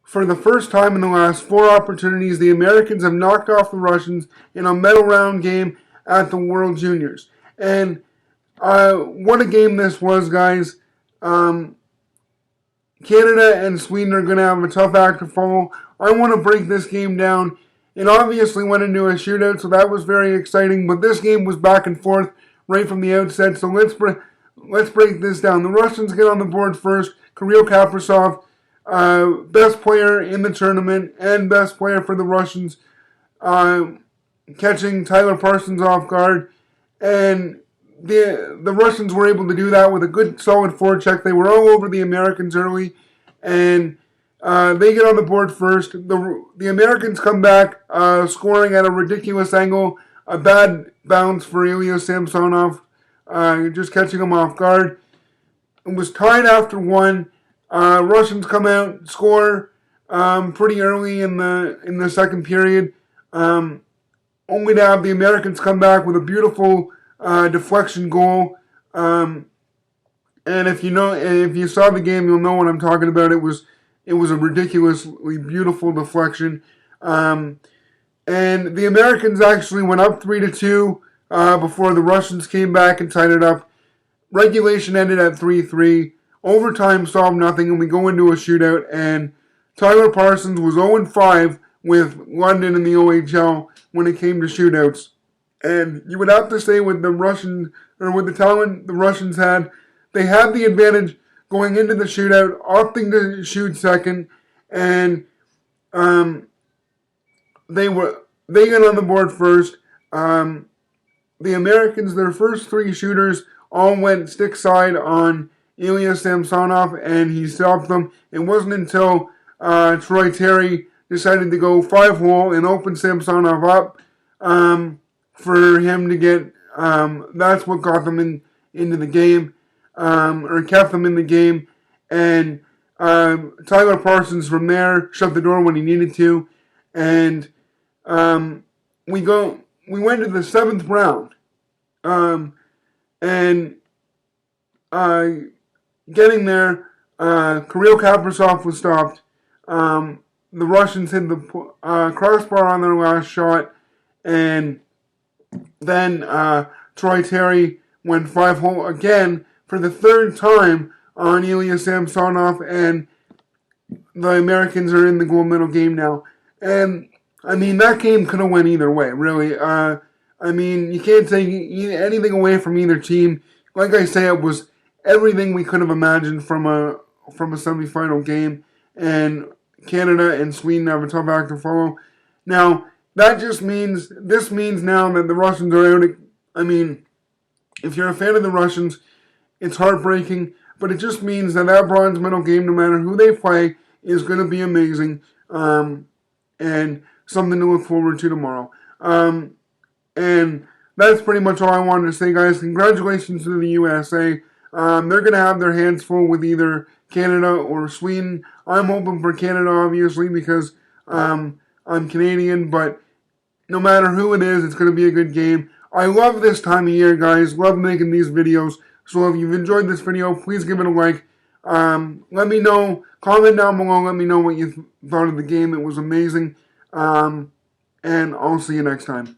For the first time in the last 4 opportunities, the Americans have knocked off the Russians in a medal round game at the World Juniors. And what a game this was, guys. Canada and Sweden are going to have a tough act to follow. I want to break this game down. It obviously went into a shootout, so that was very exciting. But this game was back and forth right from the outset. So let's break this down. The Russians get on the board first. Kirill Kaprizov, best player in the tournament and best player for the Russians, catching Tyler Parsons off guard. And the Russians were able to do that with a good, solid forecheck. They were all over the Americans early, and they get on the board first. The Americans come back, scoring at a ridiculous angle. A bad bounce for Ilya Samsonov, just catching him off guard. It was tied after one. Russians come out, score pretty early in the second period, only to have the Americans come back with a beautiful deflection goal. And if you saw the game, you'll know what I'm talking about. It was a ridiculously beautiful deflection. And the Americans actually went up 3-2 before the Russians came back and tied it up. Regulation ended at 3-3. Overtime solved nothing, and we go into a shootout. And Tyler Parsons was 0-5 with London in the OHL when it came to shootouts. And you would have to say with the talent the Russians had, they had the advantage going into the shootout, opting to shoot second, and they got on the board first. The Americans, their first 3 shooters all went stick side on Ilya Samsonov, and he stopped them. It wasn't until Troy Terry decided to go 5-hole and open Samsonov up for him to get. That's what got them into the game, or kept them in the game. And Tyler Parsons from there shut the door when he needed to, and we went to the 7th round, and getting there, Kirill Kaprizov was stopped. The Russians hit the crossbar on their last shot, and then Troy Terry went 5-hole again for the 3rd time on Ilya Samsonov, and the Americans are in the gold medal game now. And I mean, that game could have went either way, really. I mean, you can't take anything away from either team. Like I say, it was everything we could have imagined from a semifinal game, and Canada and Sweden have a tough act to follow. Now, this means now that the Russians are out. I mean, if you're a fan of the Russians, it's heartbreaking, but it just means that bronze medal game, no matter who they play, is going to be amazing, and something to look forward to tomorrow. And that's pretty much all I wanted to say, guys. Congratulations to the USA. They're going to have their hands full with either Canada or Sweden. I'm hoping for Canada, obviously, because I'm Canadian, but no matter who it is, it's going to be a good game. I love this time of year, guys. Love making these videos. So if you've enjoyed this video, please give it a like. Let me know. Comment down below. Let me know what you thought of the game. It was amazing. And I'll see you next time.